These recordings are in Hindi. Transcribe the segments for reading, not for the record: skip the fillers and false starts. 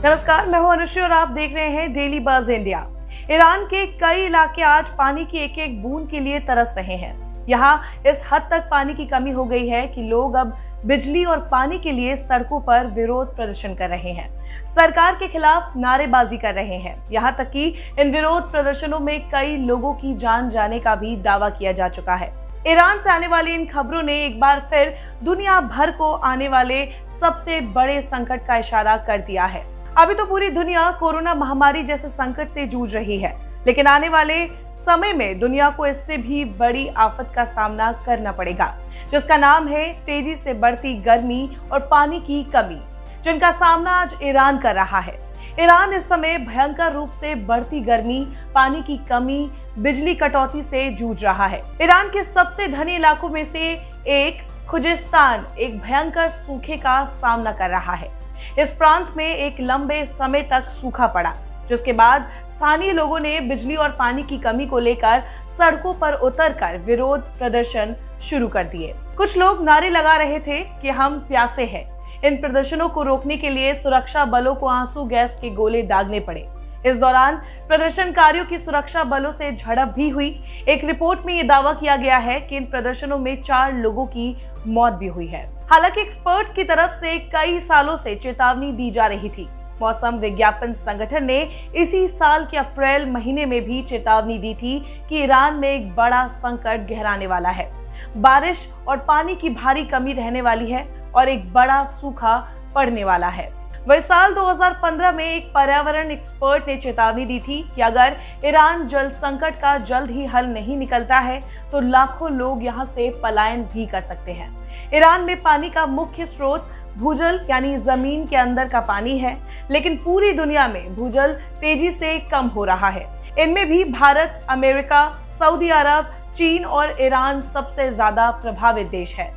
नमस्कार, मैं हूं अनुश्री और आप देख रहे हैं डेली बज़ इंडिया। ईरान के कई इलाके आज पानी की एक एक बूंद के लिए तरस रहे हैं। यहाँ इस हद तक पानी की कमी हो गई है कि लोग अब बिजली और पानी के लिए सड़कों पर विरोध प्रदर्शन कर रहे हैं, सरकार के खिलाफ नारेबाजी कर रहे हैं। यहाँ तक कि इन विरोध प्रदर्शनों में कई लोगों की जान जाने का भी दावा किया जा चुका है। ईरान से आने वाली इन खबरों ने एक बार फिर दुनिया भर को आने वाले सबसे बड़े संकट का इशारा कर दिया है। अभी तो पूरी दुनिया कोरोना महामारी जैसे संकट से जूझ रही है, लेकिन आने वाले समय में दुनिया को इससे भी बड़ी आफत का सामना करना पड़ेगा, जिसका नाम है तेजी से बढ़ती गर्मी और पानी की कमी, जिनका सामना आज ईरान कर रहा है। ईरान इस समय भयंकर रूप से बढ़ती गर्मी, पानी की कमी, बिजली कटौती से जूझ रहा है। ईरान के सबसे धनी इलाकों में से एक खुजिस्तान एक भयंकर सूखे का सामना कर रहा है। इस प्रांत में एक लंबे समय तक सूखा पड़ा, जिसके बाद स्थानीय लोगों ने बिजली और पानी की कमी को लेकर सड़कों पर उतरकर विरोध प्रदर्शन शुरू कर दिए। कुछ लोग नारे लगा रहे थे कि हम प्यासे हैं। इन प्रदर्शनों को रोकने के लिए सुरक्षा बलों को आंसू गैस के गोले दागने पड़े। इस दौरान प्रदर्शनकारियों की सुरक्षा बलों से झड़प भी हुई। एक रिपोर्ट में यह दावा किया गया है कि इन प्रदर्शनों में 4 लोगों की मौत भी हुई है। हालांकि एक्सपर्ट्स की तरफ से कई सालों से चेतावनी दी जा रही थी। मौसम विज्ञापन संगठन ने इसी साल के अप्रैल महीने में भी चेतावनी दी थी कि ईरान में एक बड़ा संकट गहराने वाला है। बारिश और पानी की भारी कमी रहने वाली है और एक बड़ा सूखा पड़ने वाला है। वही साल 2015 में एक पर्यावरण एक्सपर्ट ने चेतावनी दी थी कि अगर ईरान जल संकट का जल्द ही हल नहीं निकलता है तो लाखों लोग यहां से पलायन भी कर सकते हैं। ईरान में पानी का मुख्य स्रोत भूजल यानी जमीन के अंदर का पानी है, लेकिन पूरी दुनिया में भूजल तेजी से कम हो रहा है। इनमें भी भारत, अमेरिका, सऊदी अरब, चीन और ईरान सबसे ज्यादा प्रभावित देश है।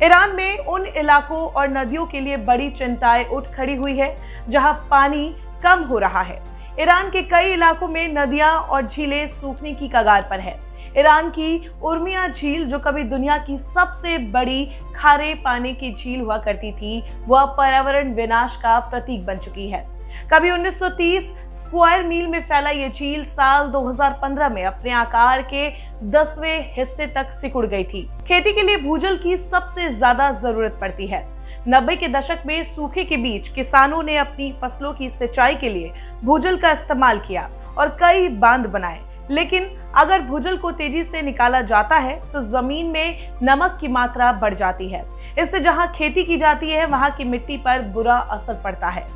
ईरान में उन इलाकों और नदियों के लिए बड़ी चिंताएं उठ खड़ी हुई है जहां पानी कम हो रहा है। ईरान के कई इलाकों में नदियां और झीलें सूखने की कगार पर है। ईरान की उर्मिया झील, जो कभी दुनिया की सबसे बड़ी खारे पानी की झील हुआ करती थी, वह पर्यावरण विनाश का प्रतीक बन चुकी है। कभी 1930 स्क्वायर मील में फैला ये झील साल 2015 में अपने आकार के 10वें हिस्से तक सिकुड़ गई थी। खेती के लिए भूजल की सबसे ज्यादा जरूरत पड़ती है। 90 के दशक में सूखे के बीच किसानों ने अपनी फसलों की सिंचाई के लिए भूजल का इस्तेमाल किया और कई बांध बनाए, लेकिन अगर भूजल को तेजी से निकाला जाता है तो जमीन में नमक की मात्रा बढ़ जाती है। इससे जहां खेती की जाती है वहां की मिट्टी पर बुरा असर पड़ता है।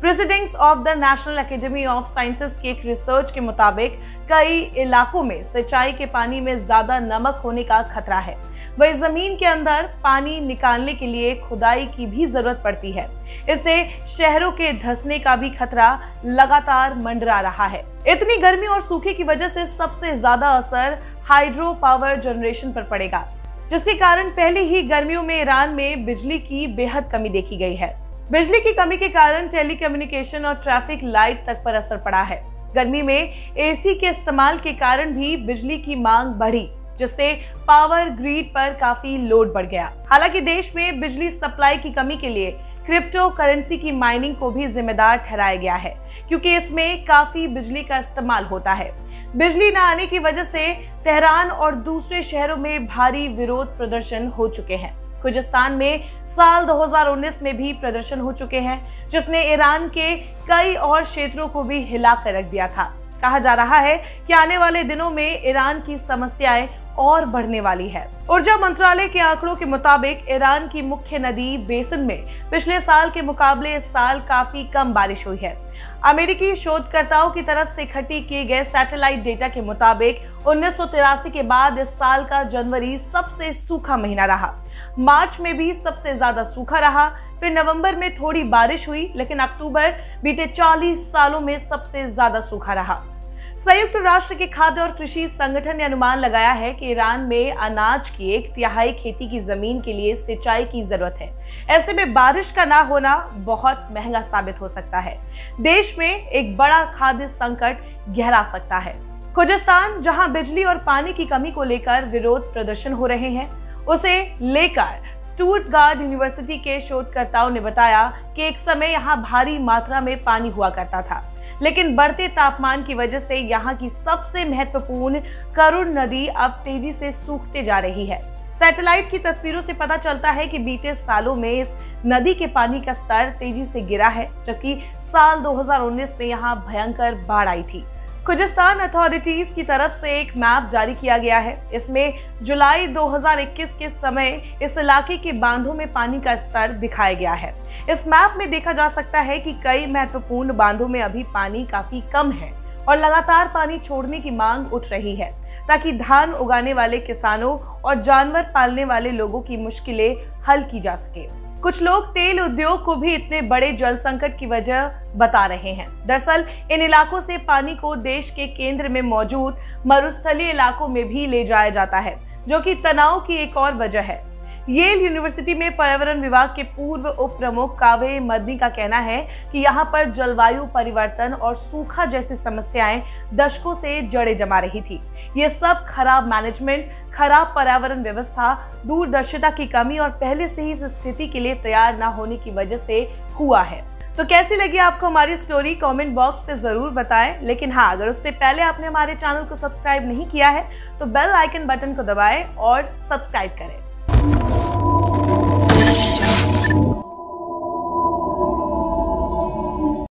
Presidents of the national academy of sciences की एक रिसर्च के मुताबिक कई इलाकों में सिंचाई के पानी में ज्यादा नमक होने का खतरा है। वही जमीन के अंदर पानी निकालने के लिए खुदाई की भी जरूरत पड़ती है। इससे शहरों के धंसने का भी खतरा लगातार मंडरा रहा है। इतनी गर्मी और सूखे की वजह से सबसे ज्यादा असर हाइड्रो पावर जनरेशन पर पड़ेगा, जिसके कारण पहले ही गर्मियों में ईरान में बिजली की बेहद कमी देखी गई है। बिजली की कमी के कारण टेलीकम्युनिकेशन और ट्रैफिक लाइट तक पर असर पड़ा है। गर्मी में एसी के इस्तेमाल के कारण भी बिजली की मांग बढ़ी, जिससे पावर ग्रिड पर काफी लोड बढ़ गया। हालांकि देश में बिजली सप्लाई की कमी के लिए क्रिप्टो करेंसी की माइनिंग को भी जिम्मेदार ठहराया गया है, क्योंकि इसमें काफी बिजली का इस्तेमाल होता है। बिजली न आने की वजह से तेहरान और दूसरे शहरों में भारी विरोध प्रदर्शन हो चुके हैं। खुजिस्तान में साल 2019 में भी प्रदर्शन हो चुके हैं, जिसने ईरान के कई और क्षेत्रों को भी हिला कर रख दिया था। कहा जा रहा है कि आने वाले दिनों में ईरान की समस्याएं और बढ़ने वाली है। ऊर्जा मंत्रालय के आंकड़ों के मुताबिक ईरान की मुख्य नदी बेसिन में पिछले साल के मुकाबले इस साल काफी कम बारिश हुई है। अमेरिकी शोधकर्ताओं की तरफ से इकट्ठी किए गए सैटेलाइट डेटा के मुताबिक 1983 के बाद इस साल का जनवरी सबसे सूखा महीना रहा। मार्च में भी सबसे ज्यादा सूखा रहा। फिर नवंबर में थोड़ी बारिश हुई, लेकिन अक्टूबर बीते 40 सालों में सबसे ज्यादा सूखा रहा। संयुक्त राष्ट्र के खाद्य और कृषि संगठन ने अनुमान लगाया है कि ईरान में अनाज की 1/3 खेती की जमीन के लिए सिंचाई की जरूरत है। ऐसे में बारिश का ना होना बहुत महंगा साबित हो सकता है। देश में एक बड़ा खाद्य संकट गहरा सकता है। खुजिस्तान, जहां बिजली और पानी की कमी को लेकर विरोध प्रदर्शन हो रहे हैं, उसे लेकर स्टुटगार्ट यूनिवर्सिटी के शोधकर्ताओं ने बताया कि एक समय यहाँ भारी मात्रा में पानी हुआ करता था, लेकिन बढ़ते तापमान की वजह से यहाँ की सबसे महत्वपूर्ण करुण नदी अब तेजी से सूखते जा रही है। सैटेलाइट की तस्वीरों से पता चलता है कि बीते सालों में इस नदी के पानी का स्तर तेजी से गिरा है, जबकि साल 2019 में यहाँ भयंकर बाढ़ आई थी। खुजिस्तान अथॉरिटीज की तरफ से एक मैप जारी किया गया है। इसमें जुलाई 2021 के समय इस इलाके के बांधों में पानी का स्तर दिखाया गया है। इस मैप में देखा जा सकता है कि कई महत्वपूर्ण बांधों में अभी पानी काफी कम है और लगातार पानी छोड़ने की मांग उठ रही है, ताकि धान उगाने वाले किसानों और जानवर पालने वाले लोगों की मुश्किलें हल की जा सके। कुछ लोग तेल उद्योग को भी इतने बड़े जल संकट की वजह बता रहे हैं। दरअसल इन इलाकों से पानी को देश के केंद्र में मौजूद मरुस्थलीय इलाकों में भी ले जाया जाता है, जो कि तनाव की एक और वजह है। येल यूनिवर्सिटी में पर्यावरण विभाग के पूर्व उप प्रमुख कावे मदनी का कहना है कि यहाँ पर जलवायु परिवर्तन और सूखा जैसी समस्याएं दशकों से जड़ें जमा रही थी। ये सब खराब मैनेजमेंट, खराब पर्यावरण व्यवस्था, दूरदर्शिता की कमी और पहले से ही इस स्थिति के लिए तैयार न होने की वजह से हुआ है। तो कैसी लगी आपको हमारी स्टोरी, कमेंट बॉक्स पे जरूर बताएं। लेकिन हाँ, अगर उससे पहले आपने हमारे चैनल को सब्सक्राइब नहीं किया है तो बेल आइकन बटन को दबाएं और सब्सक्राइब करें।